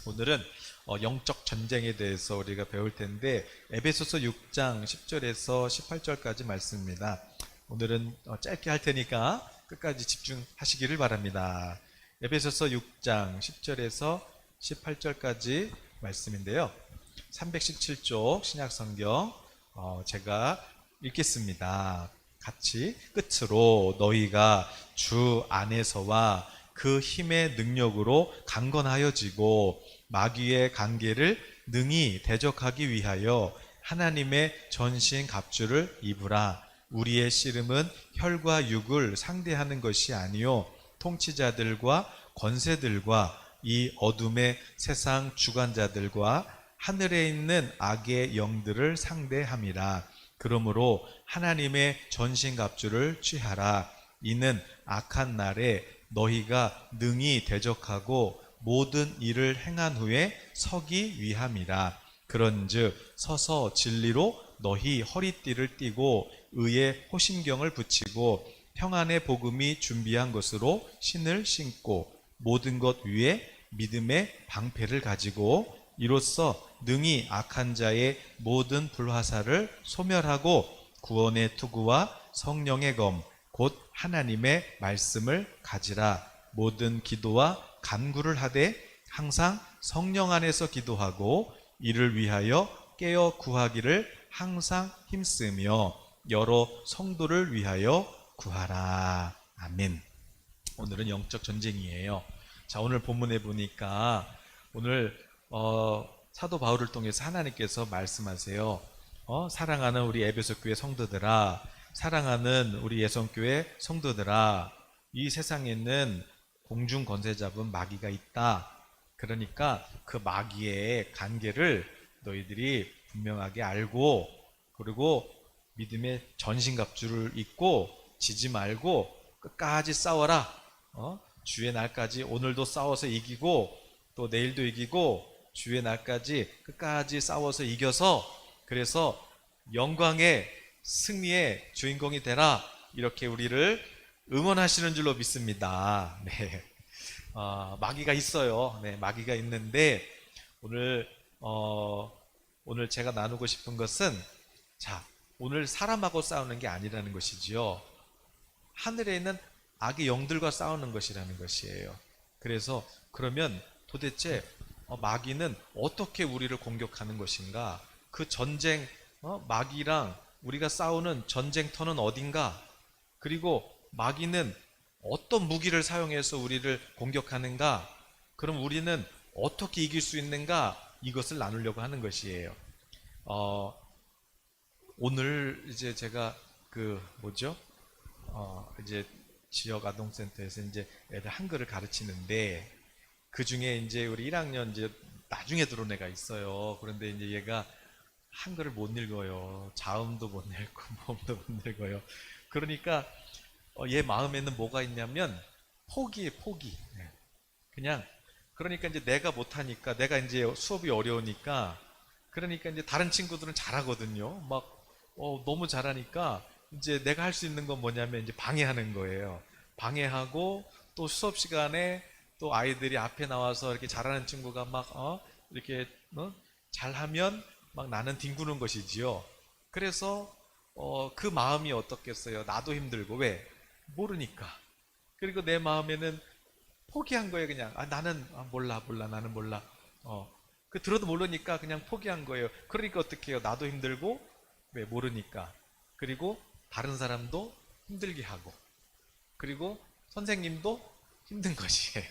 오늘은 영적 전쟁에 대해서 우리가 배울 텐데 에베소서 6장 10절에서 18절까지 말씀입니다. 오늘은 짧게 할 테니까 끝까지 집중하시기를 바랍니다. 에베소서 6장 10절에서 18절까지 말씀인데요. 317쪽 신약성경 제가 읽겠습니다. 같이 끝으로 너희가 주 안에서와 그 힘의 능력으로 강건하여지고 마귀의 관계를 능히 대적하기 위하여 하나님의 전신 갑주를 입으라. 우리의 씨름은 혈과 육을 상대하는 것이 아니요 통치자들과 권세들과 이 어둠의 세상 주관자들과 하늘에 있는 악의 영들을 상대함이라. 그러므로 하나님의 전신 갑주를 취하라. 이는 악한 날에 너희가 능히 대적하고 모든 일을 행한 후에 서기 위함이라. 그런즉 서서 진리로 너희 허리띠를 띠고 의의 호심경을 붙이고 평안의 복음이 준비한 것으로 신을 신고 모든 것 위에 믿음의 방패를 가지고 이로써 능히 악한 자의 모든 불화살을 소멸하고 구원의 투구와 성령의 검 곧 하나님의 말씀을 가지라. 모든 기도와 간구를 하되 항상 성령 안에서 기도하고 이를 위하여 깨어 구하기를 항상 힘쓰며 여러 성도를 위하여 구하라. 아멘. 오늘은 영적 전쟁이에요. 자, 오늘 본문에 보니까 오늘 사도 바울을 통해서 하나님께서 말씀하세요. 사랑하는 우리 에베소 교회 성도들아, 사랑하는 우리 예성교회 성도들아, 이 세상에는 공중 권세 잡은 마귀가 있다. 그러니까 그 마귀의 관계를 너희들이 분명하게 알고, 그리고 믿음의 전신갑주를 입고 지지 말고 끝까지 싸워라. 주의 날까지 오늘도 싸워서 이기고 또 내일도 이기고 주의 날까지 끝까지 싸워서 이겨서 그래서 영광의 승리의 주인공이 되라. 이렇게 우리를 응원하시는 줄로 믿습니다. 네. 마귀가 있어요. 네, 마귀가 있는데 오늘 제가 나누고 싶은 것은 자, 오늘 사람하고 싸우는 게 아니라는 것이지요. 하늘에 있는 악의 영들과 싸우는 것이라는 것이에요. 그래서 그러면 도대체 마귀는 어떻게 우리를 공격하는 것인가? 그 전쟁, 마귀랑 우리가 싸우는 전쟁터는 어딘가? 그리고 마귀는 어떤 무기를 사용해서 우리를 공격하는가? 그럼 우리는 어떻게 이길 수 있는가? 이것을 나누려고 하는 것이에요. 오늘 이제 제가 이제 지역 아동센터에서 이제 애들 한글을 가르치는데 그 중에 이제 우리 1학년 이제 나중에 들어온 애가 있어요. 그런데 이제 얘가 한글을 못 읽어요. 자음도 못 읽고 모음도 못 읽어요. 그러니까 얘 마음에는 뭐가 있냐면 포기에 포기. 그냥 그러니까 이제 내가 못하니까 내가 이제 수업이 어려우니까 그러니까 이제 다른 친구들은 잘하거든요. 막 너무 잘하니까 이제 내가 할 수 있는 건 뭐냐면 이제 방해하는 거예요. 방해하고 또 수업 시간에 또 아이들이 앞에 나와서 이렇게 잘하는 친구가 막 이렇게 잘하면 막 나는 뒹구는 것이지요. 그래서 그 마음이 어떻겠어요? 나도 힘들고 왜? 모르니까. 그리고 내 마음에는 포기한 거예요. 그냥 나는 몰라 나는 몰라. 그 들어도 모르니까 그냥 포기한 거예요. 그러니까 어떻게 해요? 나도 힘들고 왜? 모르니까. 그리고 다른 사람도 힘들게 하고 그리고 선생님도 힘든 것이에요.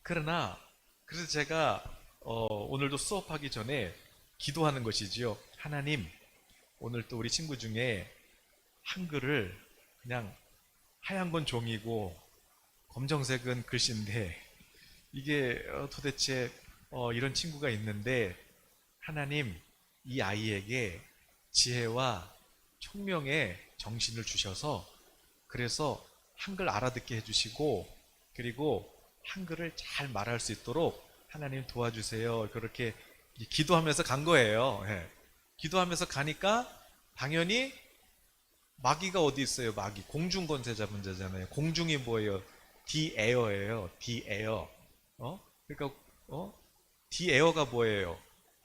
그러나 그래서 제가 오늘도 수업하기 전에 기도하는 것이지요. 하나님, 오늘 또 우리 친구 중에 한글을 그냥 하얀 건 종이고 검정색은 글씨인데 이게 도대체 이런 친구가 있는데 하나님, 이 아이에게 지혜와 총명의 정신을 주셔서 그래서 한글 알아듣게 해주시고 그리고 한글을 잘 말할 수 있도록 하나님 도와주세요. 그렇게 기도하면서 간 거예요. 네. 기도하면서 가니까 당연히 마귀가 어디 있어요? 마귀 공중 권세 잡은 자잖아요. 공중이 뭐예요? 디에어예요. 디에어. 그러니까 디에어가 뭐예요?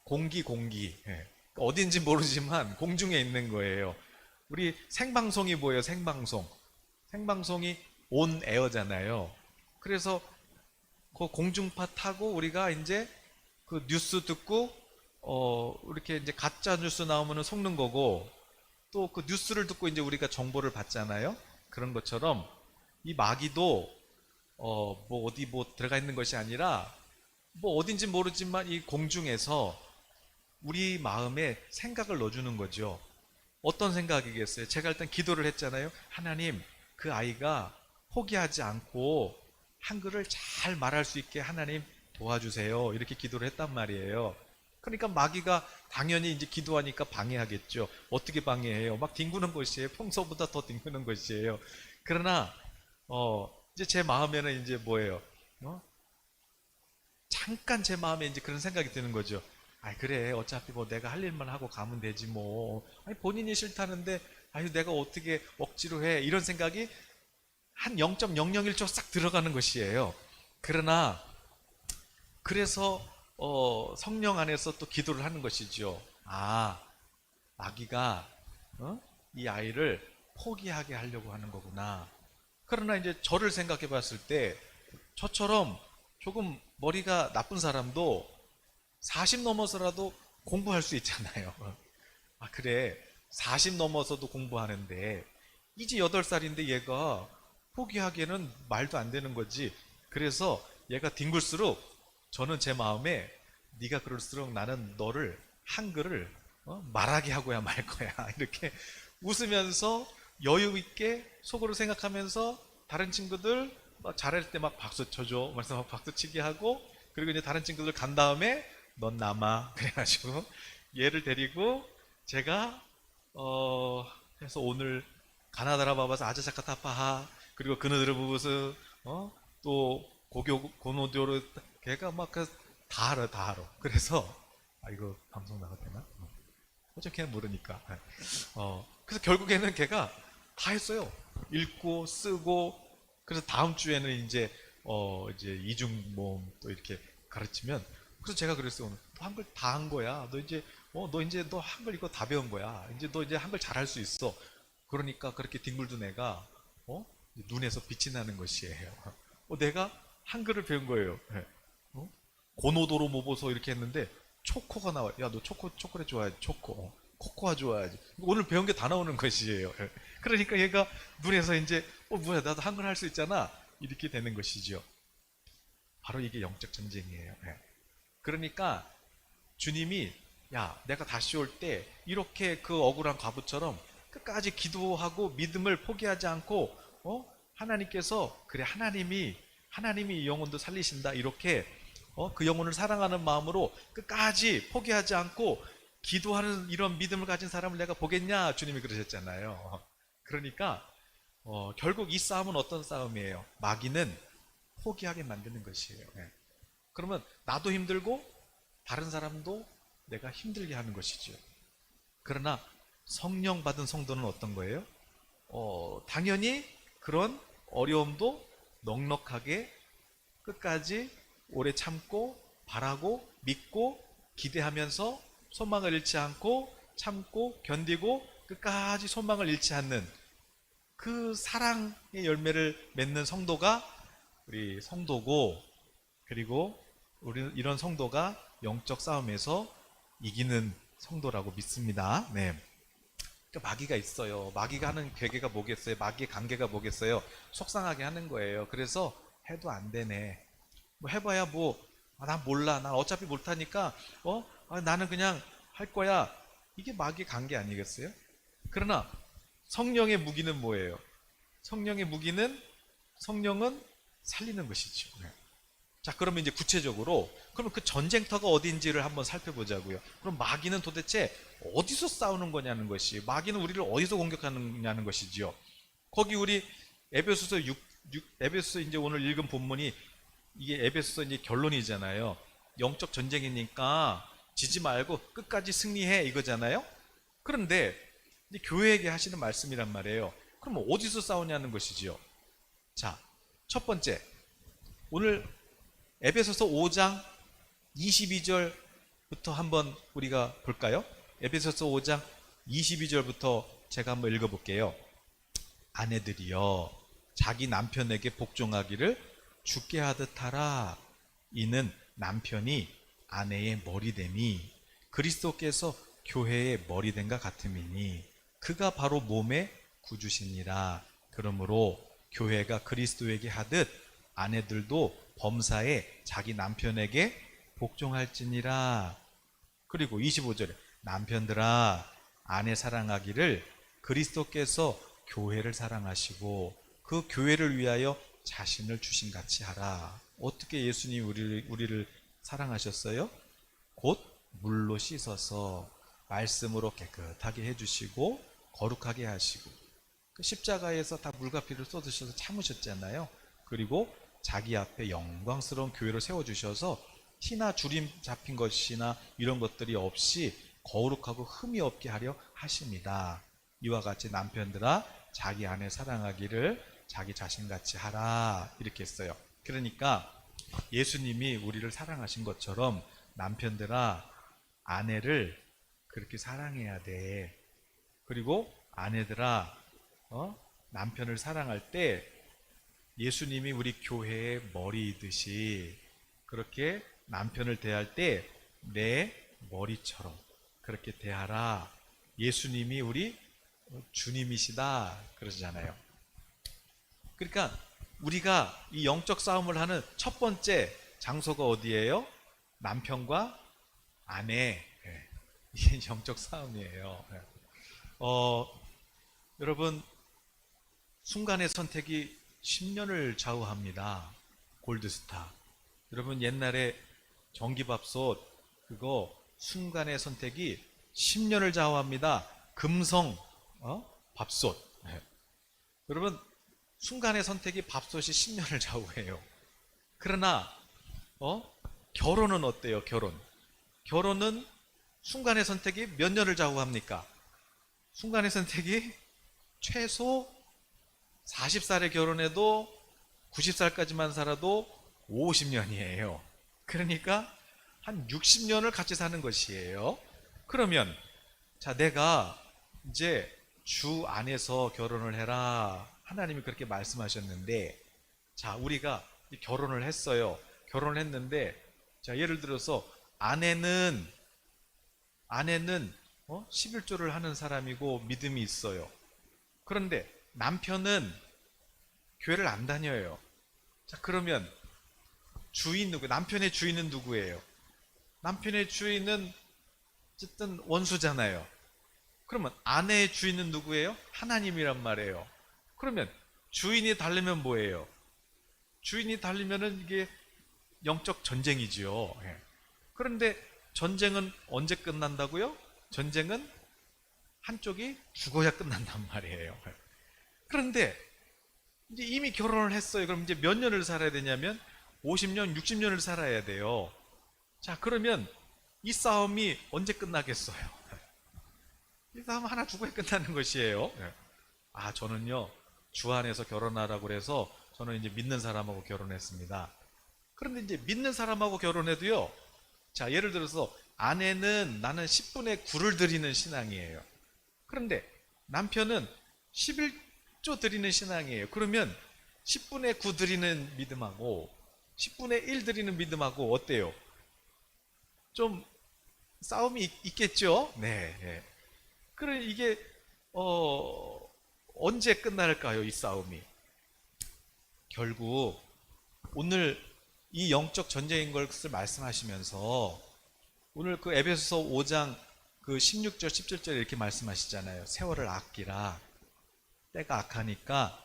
공기. 예. 어딘지 모르지만 공중에 있는 거예요. 우리 생방송이 뭐예요? 생방송이 온 에어잖아요. 그래서 그 공중파 타고 우리가 이제 그 뉴스 듣고 이렇게 이제 가짜 뉴스 나오면은 속는 거고, 또 그 뉴스를 듣고 이제 우리가 정보를 받잖아요. 그런 것처럼 이 마귀도 뭐 어디 뭐 들어가 있는 것이 아니라 뭐 어딘지 모르지만 이 공중에서 우리 마음에 생각을 넣어주는 거죠. 어떤 생각이겠어요? 제가 일단 기도를 했잖아요. 하나님, 그 아이가 포기하지 않고 한글을 잘 말할 수 있게 하나님 도와주세요. 이렇게 기도를 했단 말이에요. 그러니까 마귀가 당연히 이제 기도하니까 방해하겠죠. 어떻게 방해해요? 막 뒹구는 것이에요. 평소보다 더 뒹구는 것이에요. 그러나 이제 제 마음에는 이제 뭐예요? 잠깐 제 마음에 이제 그런 생각이 드는 거죠. 아, 그래. 어차피 뭐 내가 할 일만 하고 가면 되지 뭐. 아니, 본인이 싫다는데, 아유, 내가 어떻게 억지로 해. 이런 생각이 한 0.001초 싹 들어가는 것이에요. 그러나, 그래서, 성령 안에서 또 기도를 하는 것이죠. 아, 마귀가, 이 아이를 포기하게 하려고 하는 거구나. 그러나 이제 저를 생각해 봤을 때, 저처럼 조금 머리가 나쁜 사람도 40 넘어서라도 공부할 수 있잖아요. 아, 그래. 40 넘어서도 공부하는데, 이제 8살인데 얘가 포기하기에는 말도 안 되는 거지. 그래서 얘가 뒹굴수록 저는 제 마음에 네가 그럴수록 나는 너를 한글을 말하게 하고야 말 거야. 이렇게 웃으면서 여유 있게 속으로 생각하면서 다른 친구들 막 잘할 때 막 박수 쳐줘. 그래서 막 박수 치게 하고, 그리고 이제 다른 친구들 간 다음에 넌 남아. 그래가지고 얘를 데리고 제가 해서 오늘 가나다라 바바서 아자사카 타파하, 그리고 그너드르 부부스 또 고교 고노도르, 걔가 막 다 알아. 그래서 이거 방송 나가도 되나? 어차피 걔는 모르니까. 그래서 결국에는 걔가 다 했어요. 읽고 쓰고. 그래서 다음 주에는 이제 이중모음 또 이렇게 가르치면, 그래서 제가 그랬어요. 오늘 너 한글 다 한 거야. 너 한글 이거 다 배운 거야. 이제 너 이제 한글 잘할 수 있어. 그러니까 그렇게 뒹굴던 애가 눈에서 빛이 나는 것이에요. 내가 한글을 배운 거예요. 네. 고노도로 모보소 이렇게 했는데 초코가 나와요. 야, 너 초콜릿 좋아야지. 코코아 좋아야지. 오늘 배운 게 다 나오는 것이에요. 네. 그러니까 얘가 눈에서 이제 뭐야, 나도 한글 할 수 있잖아. 이렇게 되는 것이죠. 바로 이게 영적 전쟁이에요. 네. 그러니까 주님이, 야, 내가 다시 올 때 이렇게 그 억울한 과부처럼 끝까지 기도하고 믿음을 포기하지 않고 하나님께서, 그래, 하나님이 이 영혼도 살리신다, 이렇게 그 영혼을 사랑하는 마음으로 끝까지 포기하지 않고 기도하는 이런 믿음을 가진 사람을 내가 보겠냐, 주님이 그러셨잖아요. 그러니까 결국 이 싸움은 어떤 싸움이에요? 마귀는 포기하게 만드는 것이에요. 네. 그러면 나도 힘들고 다른 사람도 내가 힘들게 하는 것이죠. 그러나 성령 받은 성도는 어떤 거예요? 당연히 그런 어려움도 넉넉하게 끝까지 오래 참고 바라고 믿고 기대하면서 소망을 잃지 않고 참고 견디고 끝까지 소망을 잃지 않는 그 사랑의 열매를 맺는 성도가 우리 성도고, 그리고 우리 이런 성도가 영적 싸움에서 이기는 성도라고 믿습니다. 네. 그러니까 마귀가 있어요. 마귀가 하는 괴계가 뭐겠어요? 마귀의 관계가 뭐겠어요? 속상하게 하는 거예요. 그래서 해도 안 되네. 뭐 해봐야 난 몰라. 난 어차피 못하니까 나는 그냥 할 거야. 이게 마귀의 관계 아니겠어요? 그러나 성령의 무기는 뭐예요? 성령은 살리는 것이죠. 네. 자, 그러면 이제 구체적으로 그럼 그 전쟁터가 어디인지를 한번 살펴보자고요. 그럼 마귀는 도대체 어디서 싸우는 거냐는 것이, 마귀는 우리를 어디서 공격하느냐는 것이지요. 거기 우리 에베소서 에베소서 이제 오늘 읽은 본문이 이게 에베소서 이제 결론이잖아요. 영적 전쟁이니까 지지 말고 끝까지 승리해, 이거잖아요. 그런데 이제 교회에게 하시는 말씀이란 말이에요. 그럼 어디서 싸우냐는 것이지요. 자, 첫 번째, 오늘 에베소서 5장 22절부터 한번 우리가 볼까요? 에베소서 5장 22절부터 제가 한번 읽어볼게요. 아내들이여 자기 남편에게 복종하기를 주께 하듯 하라. 이는 남편이 아내의 머리됨이 그리스도께서 교회의 머리됨과 같음이니 그가 바로 몸의 구주시니라. 그러므로 교회가 그리스도에게 하듯 아내들도 범사에 자기 남편에게 복종할지니라. 그리고 25절에 남편들아 아내 사랑하기를 그리스도께서 교회를 사랑하시고 그 교회를 위하여 자신을 주신 같이 하라. 어떻게 예수님이 우리를 사랑하셨어요? 곧 물로 씻어서 말씀으로 깨끗하게 해주시고 거룩하게 하시고 그 십자가에서 다 물과 피를 쏟으셔서 참으셨잖아요. 그리고 자기 앞에 영광스러운 교회를 세워주셔서 티나 주림 잡힌 것이나 이런 것들이 없이 거룩하고 흠이 없게 하려 하십니다. 이와 같이 남편들아 자기 아내 사랑하기를 자기 자신같이 하라 이렇게 했어요. 그러니까 예수님이 우리를 사랑하신 것처럼 남편들아 아내를 그렇게 사랑해야 돼. 그리고 아내들아 남편을 사랑할 때 예수님이 우리 교회의 머리이듯이 그렇게 남편을 대할 때 내 머리처럼 그렇게 대하라. 예수님이 우리 주님이시다 그러잖아요. 그러니까 우리가 이 영적 싸움을 하는 첫 번째 장소가 어디예요? 남편과 아내. 이게 영적 싸움이에요. 여러분 순간의 선택이 10년을 좌우합니다. 골드스타. 여러분 옛날에 전기밥솥 그거 순간의 선택이 10년을 좌우합니다. 금성 밥솥. 여러분 순간의 선택이 밥솥이 10년을 좌우해요. 그러나 결혼은 어때요? 결혼은 순간의 선택이 몇 년을 좌우합니까? 순간의 선택이 최소 40살에 결혼해도 90살까지만 살아도 50년이에요. 그러니까 한 60년을 같이 사는 것이에요. 그러면 자 내가 이제 주 안에서 결혼을 해라. 하나님이 그렇게 말씀하셨는데 자 우리가 결혼을 했어요. 결혼을 했는데 자 예를 들어서 아내는 11조를 하는 사람이고 믿음이 있어요. 그런데 남편은 교회를 안 다녀요. 자 그러면 남편의 주인은 누구예요? 남편의 주인은 어쨌든 원수잖아요. 그러면 아내의 주인은 누구예요? 하나님이란 말이에요. 그러면 주인이 다르면 뭐예요? 주인이 다르면은 이게 영적 전쟁이지요. 그런데 전쟁은 언제 끝난다고요? 전쟁은 한쪽이 죽어야 끝난단 말이에요. 그런데 이제 이미 결혼을 했어요. 그럼 이제 몇 년을 살아야 되냐면 50년, 60년을 살아야 돼요. 자, 그러면 이 싸움이 언제 끝나겠어요? 이 싸움 하나 죽어야 끝나는 것이에요. 저는요, 주 안에서 결혼하라고 그래서 저는 이제 믿는 사람하고 결혼했습니다. 그런데 이제 믿는 사람하고 결혼해도요, 자, 예를 들어서 아내는 나는 10분의 9를 드리는 신앙이에요. 그런데 남편은 11조 드리는 신앙이에요. 그러면 10분의 9 드리는 믿음하고 10분의 1 드리는 믿음하고 어때요? 좀 싸움이 있겠죠? 네. 그래 이게 언제 끝날까요? 이 싸움이. 결국 오늘 이 영적 전쟁인 것을 말씀하시면서 오늘 그 에베소서 5장 그 16절 17절 이렇게 말씀하시잖아요. 세월을 아끼라. 때가 악하니까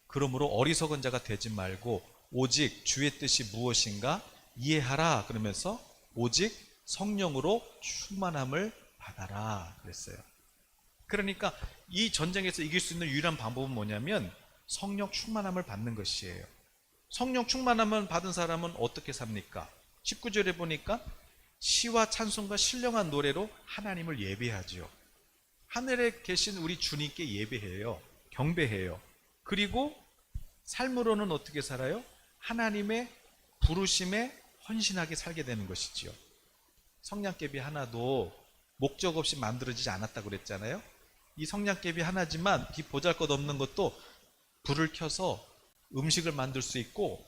그러므로 어리석은 자가 되지 말고 오직 주의 뜻이 무엇인가 이해하라. 그러면서 오직 성령으로 충만함을 받아라 그랬어요. 그러니까 이 전쟁에서 이길 수 있는 유일한 방법은 뭐냐면 성령 충만함을 받는 것이에요. 성령 충만함을 받은 사람은 어떻게 삽니까? 19절에 보니까 시와 찬송과 신령한 노래로 하나님을 예배하지요. 하늘에 계신 우리 주님께 예배해요. 경배해요. 그리고 삶으로는 어떻게 살아요? 하나님의 부르심에 헌신하게 살게 되는 것이지요. 성냥개비 하나도 목적 없이 만들어지지 않았다고 그랬잖아요. 이 성냥개비 하나지만 이 보잘것없는 것도 불을 켜서 음식을 만들 수 있고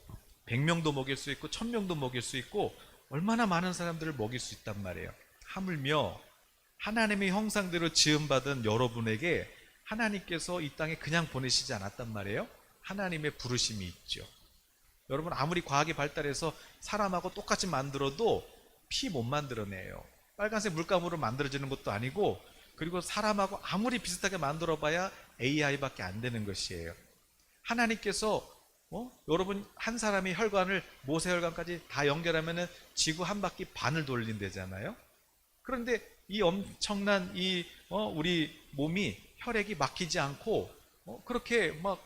100명도 먹일 수 있고 1000명도 먹일 수 있고 얼마나 많은 사람들을 먹일 수 있단 말이에요. 하물며 하나님의 형상대로 지음받은 여러분에게 하나님께서 이 땅에 그냥 보내시지 않았단 말이에요. 하나님의 부르심이 있죠. 여러분, 아무리 과학이 발달해서 사람하고 똑같이 만들어도 피 못 만들어내요. 빨간색 물감으로 만들어지는 것도 아니고, 그리고 사람하고 아무리 비슷하게 만들어봐야 AI밖에 안 되는 것이에요. 하나님께서 여러분 한 사람의 혈관을 모세혈관까지 다 연결하면 지구 한 바퀴 반을 돌린대잖아요. 그런데 이 엄청난 우리 몸이 혈액이 막히지 않고 그렇게 막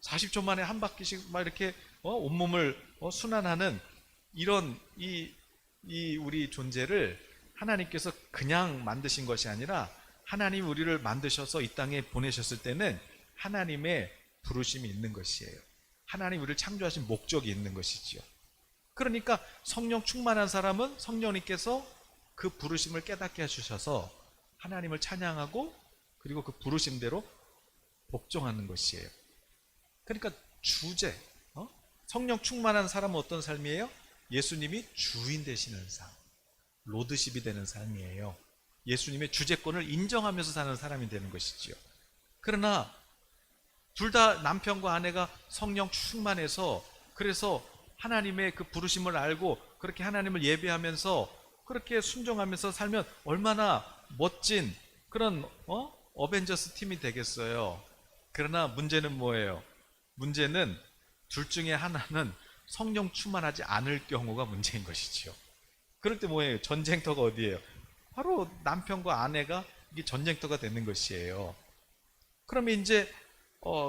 40초 만에 한 바퀴씩 막 이렇게 온몸을 순환하는 이런 이 우리 존재를 하나님께서 그냥 만드신 것이 아니라 하나님 우리를 만드셔서 이 땅에 보내셨을 때는 하나님의 부르심이 있는 것이에요. 하나님 우리를 창조하신 목적이 있는 것이지요. 그러니까 성령 충만한 사람은 성령님께서 그 부르심을 깨닫게 해주셔서 하나님을 찬양하고 그리고 그 부르심대로 복종하는 것이에요. 그러니까 주제, 성령 충만한 사람은 어떤 삶이에요? 예수님이 주인 되시는 삶, 로드십이 되는 삶이에요. 예수님의 주재권을 인정하면서 사는 사람이 되는 것이지요. 그러나 둘 다 남편과 아내가 성령 충만해서 그래서 하나님의 그 부르심을 알고 그렇게 하나님을 예배하면서 그렇게 순종하면서 살면 얼마나 멋진 그런 어벤져스 팀이 되겠어요. 그러나 문제는 뭐예요? 문제는 둘 중에 하나는 성령 충만하지 않을 경우가 문제인 것이지요. 그럴 때 뭐예요? 전쟁터가 어디예요? 바로 남편과 아내가 이게 전쟁터가 되는 것이에요. 그러면 이제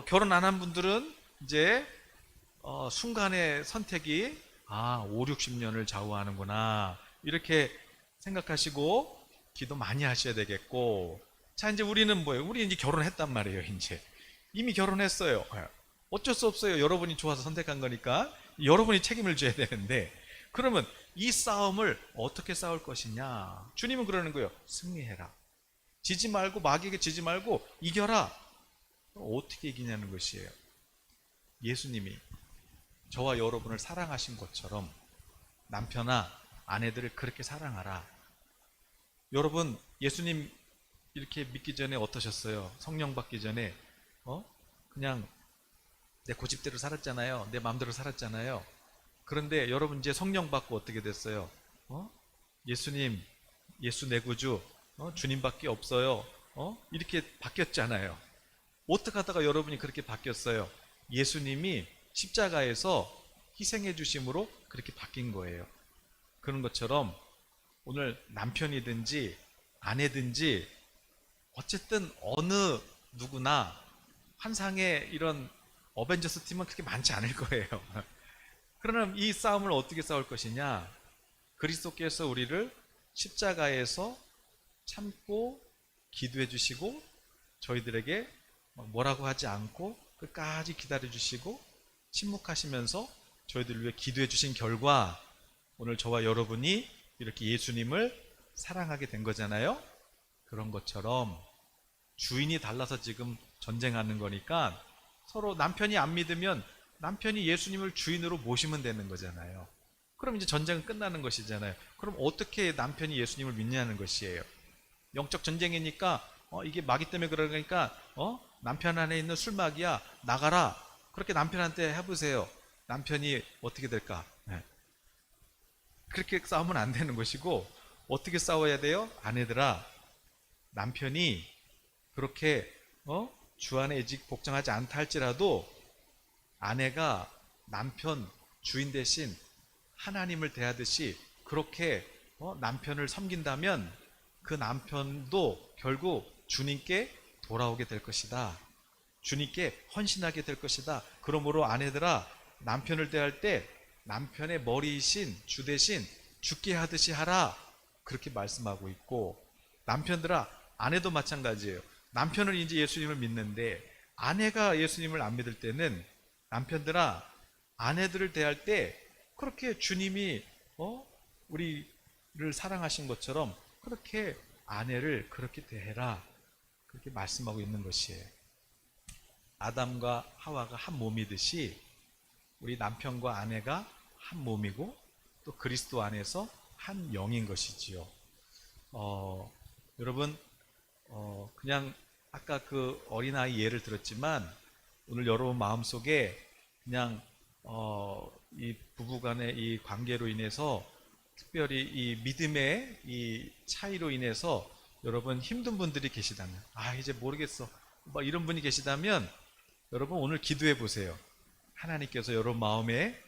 결혼 안 한 분들은 이제 순간의 선택이 5, 60년을 좌우하는구나 이렇게 생각하시고 기도 많이 하셔야 되겠고, 자 이제 우리는 뭐예요? 우리 이제 결혼했단 말이에요. 이제 이미 결혼했어요. 어쩔 수 없어요. 여러분이 좋아서 선택한 거니까 여러분이 책임을 져야 되는데, 그러면 이 싸움을 어떻게 싸울 것이냐? 주님은 그러는 거예요. 승리해라. 지지 말고, 마귀에게 지지 말고 이겨라. 어떻게 이기냐는 것이에요. 예수님이 저와 여러분을 사랑하신 것처럼 남편아 아내들을 그렇게 사랑하라. 여러분 예수님 이렇게 믿기 전에 어떠셨어요? 성령 받기 전에 그냥 내 고집대로 살았잖아요. 내 마음대로 살았잖아요. 그런데 여러분 이제 성령 받고 어떻게 됐어요? 예수님, 예수 내 구주, 주님밖에 없어요. 이렇게 바뀌었잖아요. 어떻게 하다가 여러분이 그렇게 바뀌었어요? 예수님이 십자가에서 희생해 주심으로 그렇게 바뀐 거예요. 그런 것처럼 오늘 남편이든지 아내든지 어쨌든 어느 누구나 환상의 이런 어벤져스 팀은 그렇게 많지 않을 거예요. 그러나 이 싸움을 어떻게 싸울 것이냐? 그리스도께서 우리를 십자가에서 참고 기도해 주시고 저희들에게 뭐라고 하지 않고 끝까지 기다려 주시고 침묵하시면서 저희들을 위해 기도해 주신 결과 오늘 저와 여러분이 이렇게 예수님을 사랑하게 된 거잖아요. 그런 것처럼 주인이 달라서 지금 전쟁하는 거니까 서로 남편이 안 믿으면 남편이 예수님을 주인으로 모시면 되는 거잖아요. 그럼 이제 전쟁은 끝나는 것이잖아요. 그럼 어떻게 남편이 예수님을 믿냐는 것이에요. 영적 전쟁이니까 이게 마귀 때문에 그러니까 남편 안에 있는 술마귀야 나가라. 그렇게 남편한테 해보세요. 남편이 어떻게 될까? 네. 그렇게 싸우면 안 되는 것이고 어떻게 싸워야 돼요? 아내들아, 남편이 그렇게 주 안에 아직 복종하지 않다 할지라도 아내가 남편 주인 대신 하나님을 대하듯이 그렇게 남편을 섬긴다면 그 남편도 결국 주님께 돌아오게 될 것이다. 주님께 헌신하게 될 것이다. 그러므로 아내들아, 남편을 대할 때 남편의 머리이신 주 대신 죽게 하듯이 하라. 그렇게 말씀하고 있고, 남편들아, 아내도 마찬가지예요. 남편은 이제 예수님을 믿는데 아내가 예수님을 안 믿을 때는 남편들아, 아내들을 대할 때 그렇게 주님이 우리를 사랑하신 것처럼 그렇게 아내를 그렇게 대해라. 그렇게 말씀하고 있는 것이에요. 아담과 하와가 한 몸이듯이 우리 남편과 아내가 한 몸이고 또 그리스도 안에서 한 영인 것이지요. 여러분, 그냥 아까 그 어린아이 예를 들었지만 오늘 여러분 마음속에 그냥 이 부부간의 이 관계로 인해서 특별히 이 믿음의 이 차이로 인해서 여러분 힘든 분들이 계시다면, 이제 모르겠어, 막 이런 분이 계시다면 여러분 오늘 기도해 보세요. 하나님께서 여러분 마음에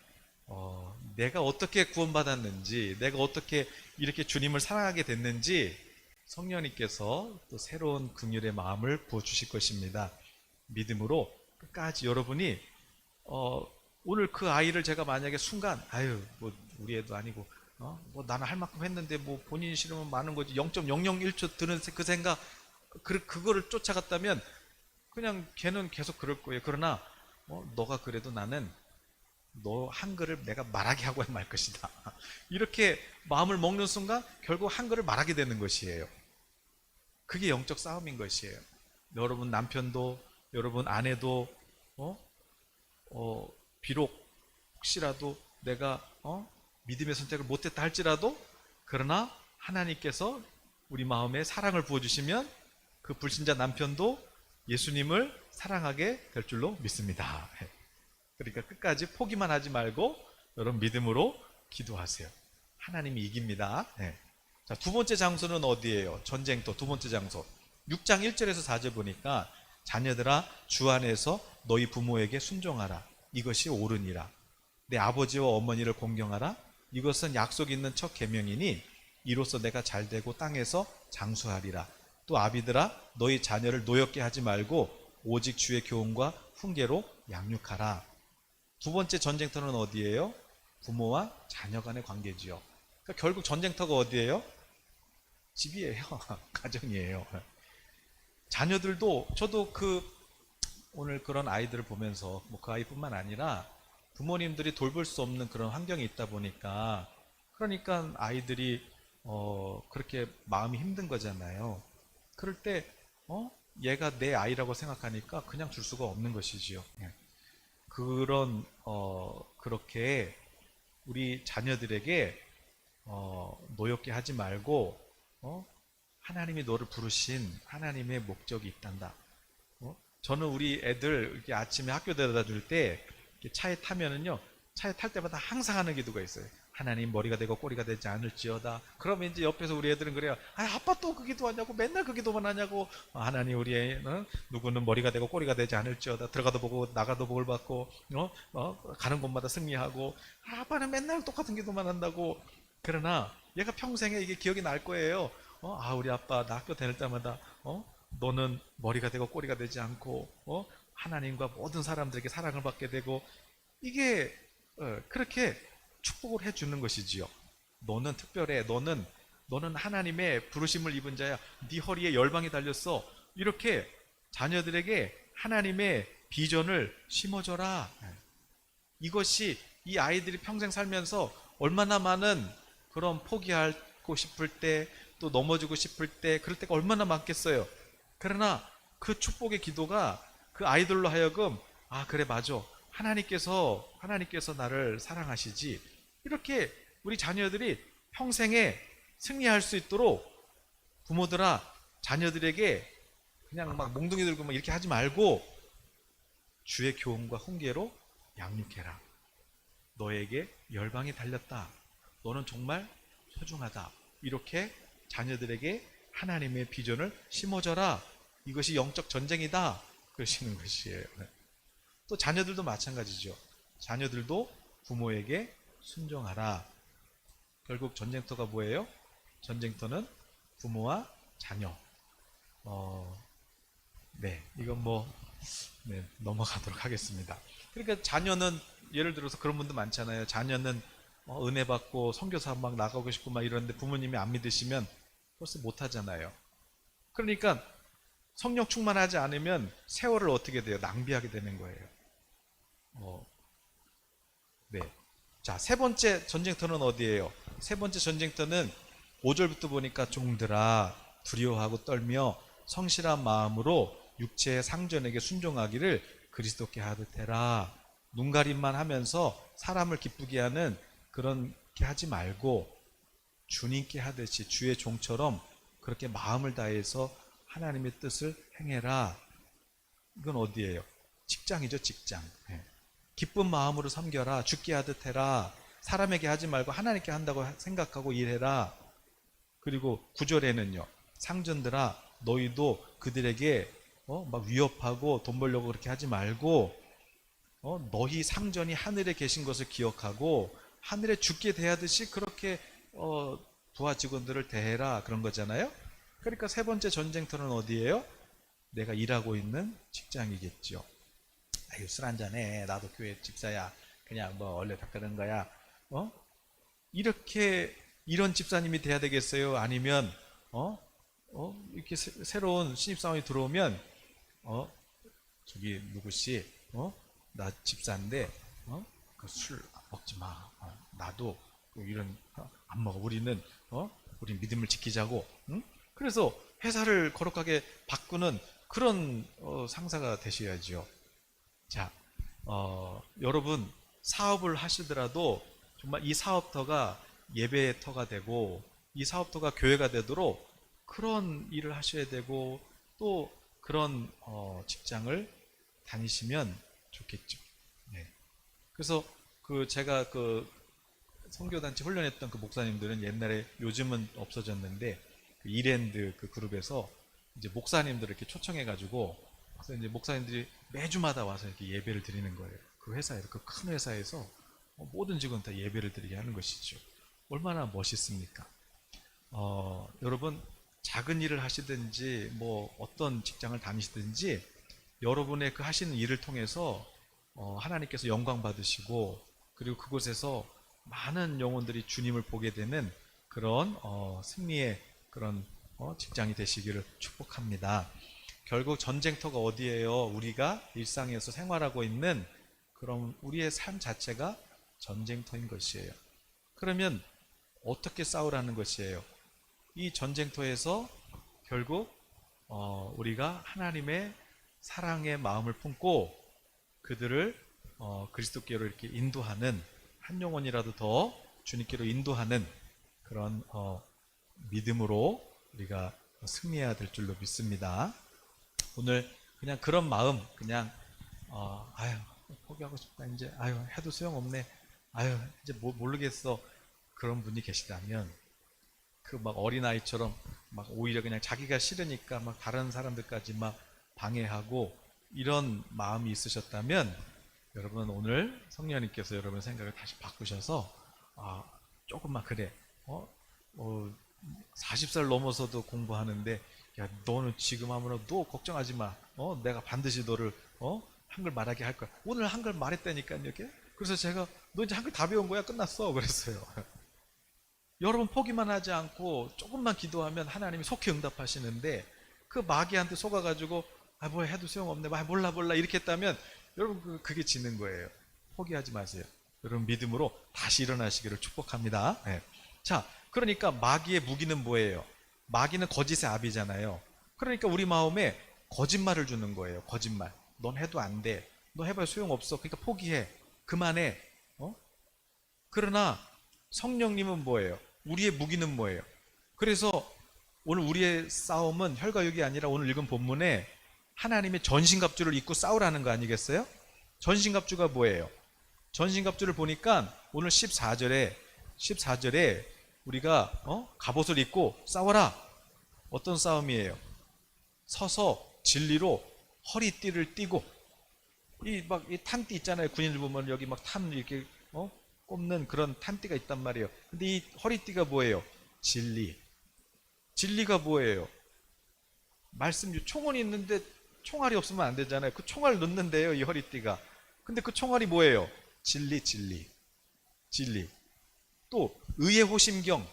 내가 어떻게 구원받았는지, 내가 어떻게 이렇게 주님을 사랑하게 됐는지 성령님께서 또 새로운 긍휼의 마음을 부어주실 것입니다. 믿음으로 끝까지 여러분이 오늘 그 아이를 제가 만약에 순간 뭐 우리 애도 아니고 뭐 나는 할 만큼 했는데 뭐 본인이 싫으면 많은 거지 0.001초 드는 그 생각 그거를 쫓아갔다면 그냥 걔는 계속 그럴 거예요. 그러나 너가 그래도 나는 너 한글을 내가 말하게 하고 말 것이다. 이렇게 마음을 먹는 순간 결국 한글을 말하게 되는 것이에요. 그게 영적 싸움인 것이에요. 여러분 남편도 여러분 아내도 비록 혹시라도 내가 믿음의 선택을 못했다 할지라도 그러나 하나님께서 우리 마음에 사랑을 부어주시면 그 불신자 남편도 예수님을 사랑하게 될 줄로 믿습니다. 그러니까 끝까지 포기만 하지 말고 여러분 믿음으로 기도하세요. 하나님이 이깁니다. 자, 두 번째 장소는 어디예요? 전쟁터 두 번째 장소 6장 1절에서 4절 보니까 자녀들아 주 안에서 너희 부모에게 순종하라. 이것이 옳으니라. 내 아버지와 어머니를 공경하라. 이것은 약속 있는 첫 계명이니 이로써 내가 잘되고 땅에서 장수하리라. 또 아비들아 너희 자녀를 노엽게 하지 말고 오직 주의 교훈과 훈계로 양육하라. 두 번째 전쟁터는 어디예요? 부모와 자녀 간의 관계지요. 그러니까 결국 전쟁터가 어디예요? 집이에요. 가정이에요. 자녀들도 저도 오늘 그런 아이들을 보면서 뭐 그 아이뿐만 아니라 부모님들이 돌볼 수 없는 그런 환경이 있다 보니까 그러니까 아이들이 그렇게 마음이 힘든 거잖아요. 그럴 때 얘가 내 아이라고 생각하니까 그냥 줄 수가 없는 것이지요. 그렇게 우리 자녀들에게 노엽게 하지 말고 하나님이 너를 부르신 하나님의 목적이 있단다. 저는 우리 애들 이렇게 아침에 학교 데려다 줄 때 차에 타면은요, 차에 탈 때마다 항상 하는 기도가 있어요. 하나님 머리가 되고 꼬리가 되지 않을지어다. 그러면 이제 옆에서 우리 애들은 그래요. 아빠 또 그 기도하냐고 맨날 그 기도만 하냐고. 하나님 우리 애는 누구는 머리가 되고 꼬리가 되지 않을지어다. 들어가도 보고 나가도 복을 받고 가는 곳마다 승리하고. 아빠는 맨날 똑같은 기도만 한다고. 그러나 얘가 평생에 이게 기억이 날 거예요. 우리 아빠 나 학교 다닐 때마다 너는 머리가 되고 꼬리가 되지 않고 하나님과 모든 사람들에게 사랑을 받게 되고 이게 그렇게 축복을 해주는 것이지요. 너는 특별해. 너는 하나님의 부르심을 입은 자야. 네 허리에 열방이 달렸어. 이렇게 자녀들에게 하나님의 비전을 심어줘라. 이것이 이 아이들이 평생 살면서 얼마나 많은 그런 포기하고 싶을 때 또 넘어지고 싶을 때 그럴 때가 얼마나 많겠어요. 그러나 그 축복의 기도가 그 아이들로 하여금 그래 맞아. 하나님께서 나를 사랑하시지. 이렇게 우리 자녀들이 평생에 승리할 수 있도록 부모들아 자녀들에게 그냥 막 몽둥이 들고 막 이렇게 하지 말고 주의 교훈과 훈계로 양육해라. 너에게 열방이 달렸다. 너는 정말 소중하다. 이렇게 자녀들에게 하나님의 비전을 심어줘라. 이것이 영적 전쟁이다. 그러시는 것이에요. 또 자녀들도 마찬가지죠. 자녀들도 부모에게 순종하라. 결국 전쟁터가 뭐예요? 전쟁터는 부모와 자녀. 이건 넘어가도록 하겠습니다. 그러니까 자녀는 예를 들어서 그런 분도 많잖아요. 자녀는 은혜 받고 선교사 막 나가고 싶고 막 이러는데 부모님이 안 믿으시면 벌써 못 하잖아요. 그러니까 성령 충만하지 않으면 세월을 어떻게 돼요? 낭비하게 되는 거예요. 자, 세 번째 전쟁터는 어디예요? 세 번째 전쟁터는 5절부터 보니까 종들아 두려워하고 떨며 성실한 마음으로 육체의 상전에게 순종하기를 그리스도께 하듯 해라. 눈가림만 하면서 사람을 기쁘게 하는 그런 게 하지 말고 주님께 하듯이 주의 종처럼 그렇게 마음을 다해서 하나님의 뜻을 행해라. 이건 어디예요? 직장이죠, 직장. 기쁜 마음으로 섬겨라. 죽게 하듯 해라. 사람에게 하지 말고 하나님께 한다고 생각하고 일해라. 그리고 9절에는요. 상전들아 너희도 그들에게 막 위협하고 돈 벌려고 그렇게 하지 말고 너희 상전이 하늘에 계신 것을 기억하고 하늘에 죽게 대하듯이 그렇게 부하 직원들을 대해라. 그런 거잖아요. 그러니까 세 번째 전쟁터는 어디예요? 내가 일하고 있는 직장이겠죠. 아유, 술 한잔해. 나도 교회 집사야. 그냥 뭐 원래 다 그런 거야. 이렇게 이런 집사님이 돼야 되겠어요? 아니면 이렇게 새로운 신입사원이 들어오면 저기 누구씨 나 집사인데 그 술 먹지 마. 나도 이런 안 먹어. 우린 믿음을 지키자고. 응? 그래서 회사를 거룩하게 바꾸는 그런 상사가 되셔야죠. 자, 여러분 사업을 하시더라도 정말 이 사업터가 예배의 터가 되고 이 사업터가 교회가 되도록 그런 일을 하셔야 되고 또 그런 직장을 다니시면 좋겠죠. 네. 그래서 제가 선교단체 훈련했던 그 목사님들은 옛날에 요즘은 없어졌는데 그 이랜드 그 그룹에서 이제 목사님들을 이렇게 초청해가지고 그래서 이제 목사님들이 매주마다 와서 이렇게 예배를 드리는 거예요. 그 회사에서 그 큰 회사에서 모든 직원 다 예배를 드리게 하는 것이죠. 얼마나 멋있습니까? 여러분 작은 일을 하시든지 뭐 어떤 직장을 다니시든지 여러분의 그 하시는 일을 통해서 하나님께서 영광 받으시고 그리고 그곳에서 많은 영혼들이 주님을 보게 되는 그런 승리의 그런 직장이 되시기를 축복합니다. 결국 전쟁터가 어디예요? 우리가 일상에서 생활하고 있는 그런 우리의 삶 자체가 전쟁터인 것이에요. 그러면 어떻게 싸우라는 것이에요? 이 전쟁터에서 결국 우리가 하나님의 사랑의 마음을 품고 그들을 그리스도께로 이렇게 인도하는 한 영혼이라도 더 주님께로 인도하는 그런 믿음으로 우리가 승리해야 될 줄로 믿습니다. 오늘 그냥 그런 마음 그냥 아유 포기하고 싶다 이제 아유 해도 소용없네 아유 이제 모르겠어 그런 분이 계시다면 그 막 어린아이처럼 막 오히려 그냥 자기가 싫으니까 막 다른 사람들까지 막 방해하고 이런 마음이 있으셨다면 여러분 오늘 성령님께서 여러분의 생각을 다시 바꾸셔서 조금만 그래 40살 넘어서도 공부하는데 야 너는 지금 아무나 너 걱정하지 마 내가 반드시 너를 한글 말하게 할 거야 오늘 한글 말했다니까 이렇게 그래서 제가 너 이제 한글 다 배운 거야 끝났어 그랬어요. 여러분 포기만 하지 않고 조금만 기도하면 하나님이 속히 응답하시는데 그 마귀한테 속아가지고 뭐 해도 소용없네 몰라 이렇게 했다면 여러분 그게 지는 거예요. 포기하지 마세요. 여러분 믿음으로 다시 일어나시기를 축복합니다. 네. 자 그러니까 마귀의 무기는 뭐예요? 마귀는 거짓의 압이잖아요. 그러니까 우리 마음에 거짓말을 주는 거예요. 거짓말. 넌 해도 안 돼. 너 해봐야 소용없어. 그러니까 포기해. 그만해. 그러나 성령님은 뭐예요? 우리의 무기는 뭐예요? 그래서 오늘 우리의 싸움은 혈과 육이 아니라 오늘 읽은 본문에 하나님의 전신갑주를 입고 싸우라는 거 아니겠어요? 전신갑주가 뭐예요? 전신갑주를 보니까 오늘 14절에 우리가 갑옷을 입고 싸워라. 어떤 싸움이에요? 서서 진리로 허리띠를 띠고 이 탄띠 있잖아요. 군인들 보면 여기 막 탄 이렇게 꼽는 그런 탄띠가 있단 말이에요. 근데 이 허리띠가 뭐예요? 진리. 진리가 뭐예요? 말씀 총은 있는데 총알이 없으면 안 되잖아요. 그 총알 넣는데요, 이 허리띠가. 근데 그 총알이 뭐예요? 진리. 또 의의 호심경.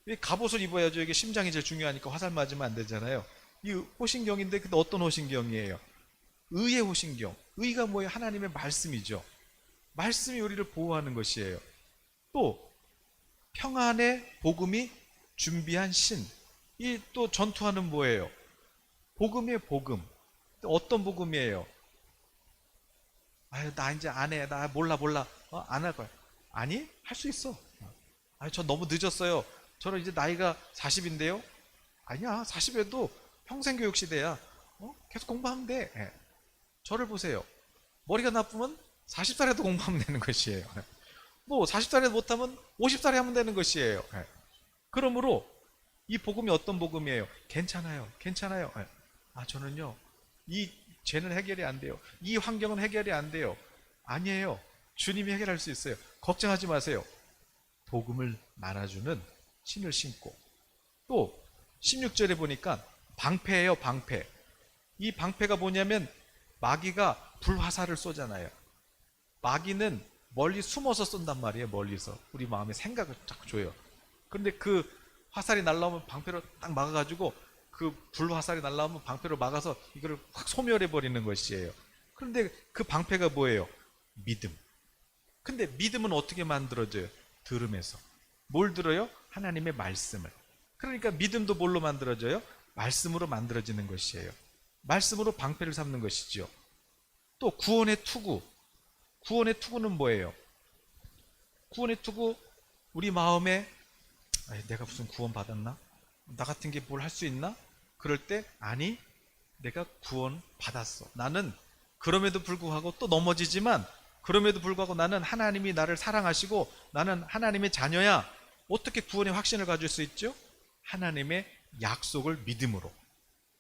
이 갑옷을 입어야죠. 이게 심장이 제일 중요하니까 화살 맞으면 안 되잖아요. 이 호심경인데 근데 어떤 호심경이에요? 의의 호심경. 의가 뭐예요? 하나님의 말씀이죠. 말씀이 우리를 보호하는 것이에요. 또 평안의 복음이 준비한 신. 이 또 전투하는 뭐예요? 복음이에요, 복음. 어떤 복음이에요? 아유, 나 이제 안 해. 나 몰라. 안 할 거야. 아니, 할 수 있어. 아니, 저 너무 늦었어요. 저는 이제 나이가 40인데요. 아니야, 40에도 평생교육 시대야. 계속 공부하면 돼. 예. 저를 보세요. 머리가 나쁘면 40살에도 공부하면 되는 것이에요. 뭐 40살에 못하면 50살에 하면 되는 것이에요. 예. 그러므로 이 복음이 어떤 복음이에요? 괜찮아요. 예. 저는요, 이 죄는 해결이 안 돼요. 이 환경은 해결이 안 돼요. 아니에요. 주님이 해결할 수 있어요. 걱정하지 마세요. 복음을 말아주는 신을 신고, 또 16절에 보니까 방패예요, 방패. 이 방패가 뭐냐면 마귀가 불화살을 쏘잖아요. 마귀는 멀리 숨어서 쏜단 말이에요. 멀리서 우리 마음에 생각을 자꾸 줘요. 그런데 그 화살이 날라오면 방패로 딱 막아가지고, 그 불화살이 날라오면 방패로 막아서 이거를 확 소멸해 버리는 것이에요. 그런데 그 방패가 뭐예요? 믿음. 근데 믿음은 어떻게 만들어져요? 들음에서. 뭘 들어요? 하나님의 말씀을. 그러니까 믿음도 뭘로 만들어져요? 말씀으로 만들어지는 것이에요. 말씀으로 방패를 삼는 것이죠. 또 구원의 투구. 구원의 투구는 뭐예요? 구원의 투구, 우리 마음에 내가 무슨 구원 받았나? 나 같은 게 뭘 할 수 있나? 그럴 때 아니, 내가 구원 받았어. 나는 그럼에도 불구하고 또 넘어지지만, 그럼에도 불구하고 나는 하나님이 나를 사랑하시고 나는 하나님의 자녀야. 어떻게 구원의 확신을 가질 수 있죠? 하나님의 약속을 믿음으로.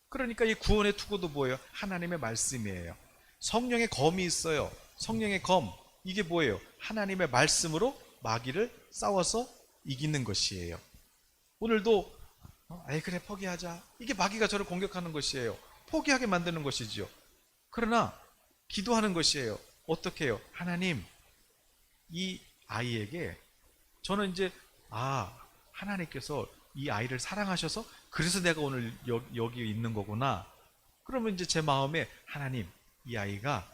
그러니까 이 구원의 투구도 뭐예요? 하나님의 말씀이에요. 성령의 검이 있어요. 성령의 검, 이게 뭐예요? 하나님의 말씀으로 마귀를 싸워서 이기는 것이에요. 오늘도 그래 포기하자, 이게 마귀가 저를 공격하는 것이에요. 포기하게 만드는 것이죠. 그러나 기도하는 것이에요. 어떻게 해요? 하나님, 이 아이에게 저는 이제 하나님께서 이 아이를 사랑하셔서 그래서 내가 오늘 여기 있는 거구나. 그러면 이제 제 마음에 하나님, 이 아이가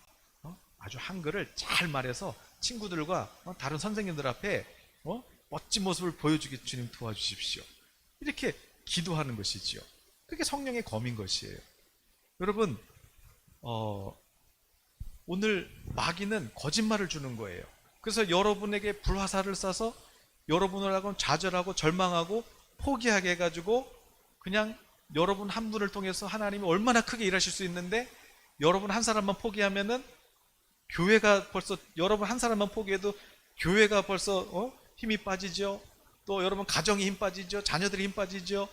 아주 한글을 잘 말해서 친구들과 다른 선생님들 앞에 멋진 모습을 보여주게 주님 도와주십시오. 이렇게 기도하는 것이지요. 그게 성령의 검인 것이에요. 여러분, 오늘 마귀는 거짓말을 주는 거예요. 그래서 여러분에게 불화살을 쏴서 여러분을 하고 좌절하고 절망하고 포기하게 해가지고, 그냥 여러분 한 분을 통해서 하나님이 얼마나 크게 일하실 수 있는데, 여러분 한 사람만 포기하면은 교회가 벌써, 여러분 한 사람만 포기해도 교회가 벌써 힘이 빠지죠. 또 여러분 가정이 힘 빠지죠. 자녀들이 힘 빠지죠.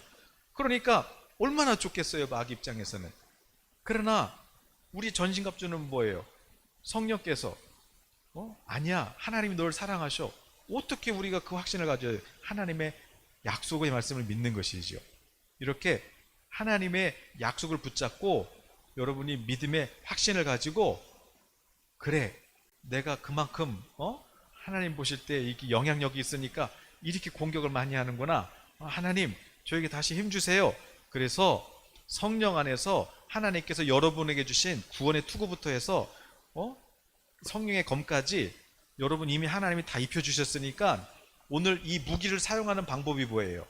그러니까 얼마나 좋겠어요, 마귀 입장에서는. 그러나 우리 전신갑주는 뭐예요? 성령께서 아니야, 하나님이 널 사랑하셔. 어떻게 우리가 그 확신을 가져요? 하나님의 약속의 말씀을 믿는 것이죠. 이렇게 하나님의 약속을 붙잡고 여러분이 믿음의 확신을 가지고, 그래, 내가 그만큼 하나님 보실 때 이렇게 영향력이 있으니까 이렇게 공격을 많이 하는구나. 하나님, 저에게 다시 힘 주세요. 그래서 성령 안에서 하나님께서 여러분에게 주신 구원의 투구부터 해서 성령의 검까지 여러분 이미 하나님이 다 입혀주셨으니까, 오늘 이 무기를 사용하는 방법이 뭐예요?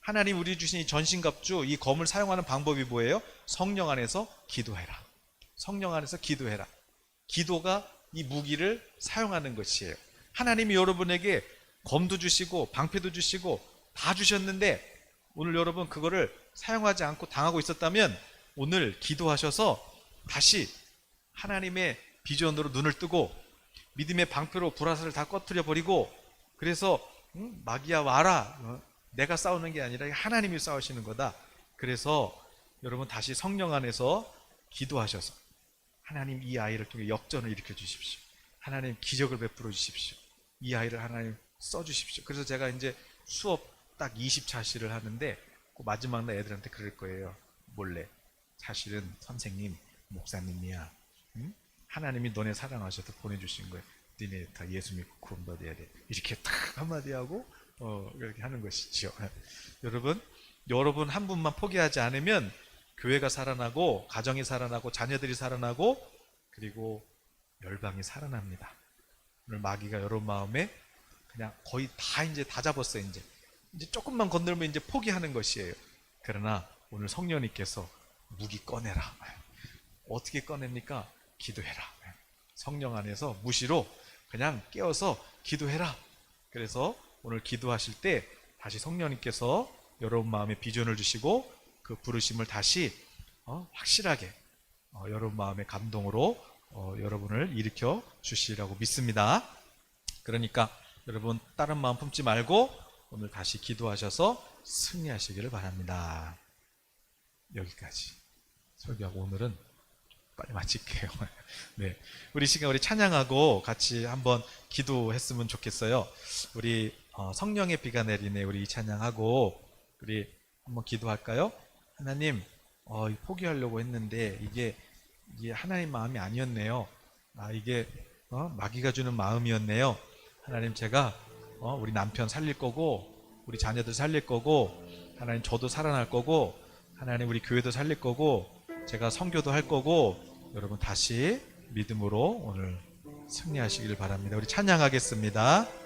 하나님 우리 주신 이 전신갑주, 이 검을 사용하는 방법이 뭐예요? 성령 안에서 기도해라. 성령 안에서 기도해라. 기도가 이 무기를 사용하는 것이에요. 하나님이 여러분에게 검도 주시고 방패도 주시고 다 주셨는데, 오늘 여러분 그거를 사용하지 않고 당하고 있었다면 오늘 기도하셔서 다시 하나님의 비전으로 눈을 뜨고 믿음의 방패로 불화살을 다 꺼트려 버리고, 그래서 마귀야 와라, 내가 싸우는 게 아니라 하나님이 싸우시는 거다. 그래서 여러분 다시 성령 안에서 기도하셔서 하나님, 이 아이를 통해 역전을 일으켜 주십시오. 하나님 기적을 베풀어 주십시오. 이 아이를 하나님 써 주십시오. 그래서 제가 이제 수업 딱 20차시를 하는데 그 마지막 날 애들한테 그럴 거예요. 몰래. 사실은 선생님, 목사님이야. 응? 하나님이 너네 사랑하셔서 보내주신 거예요. 너네 다 예수 믿고 구원받아야 돼. 이렇게 딱 한마디 하고 그렇게 하는 것이죠. 여러분 한 분만 포기하지 않으면 교회가 살아나고 가정이 살아나고 자녀들이 살아나고 그리고 열방이 살아납니다. 오늘 마귀가 여러분 마음에 그냥 거의 다 이제 다 잡았어요. 이제 조금만 건들면 이제 포기하는 것이에요. 그러나 오늘 성령님께서 무기 꺼내라. 어떻게 꺼냅니까? 기도해라. 성령 안에서 무시로 그냥 깨어서 기도해라. 그래서 오늘 기도하실 때 다시 성령님께서 여러분 마음에 비전을 주시고 그 부르심을 다시 확실하게 여러분 마음의 감동으로 여러분을 일으켜 주시리라고 믿습니다. 그러니까 여러분 다른 마음 품지 말고 오늘 다시 기도하셔서 승리하시기를 바랍니다. 여기까지 설교하고 오늘은 빨리 마칠게요. 네, 우리 시간 우리 찬양하고 같이 한번 기도했으면 좋겠어요. 우리 성령의 비가 내리네 우리 찬양하고 우리 한번 기도할까요? 하나님, 포기하려고 했는데 이게 하나님 마음이 아니었네요. 이게 마귀가 주는 마음이었네요. 하나님, 제가 우리 남편 살릴 거고 우리 자녀들 살릴 거고 하나님 저도 살아날 거고 하나님 우리 교회도 살릴 거고 제가 선교도 할 거고 여러분 다시 믿음으로 오늘 승리하시길 바랍니다. 우리 찬양하겠습니다.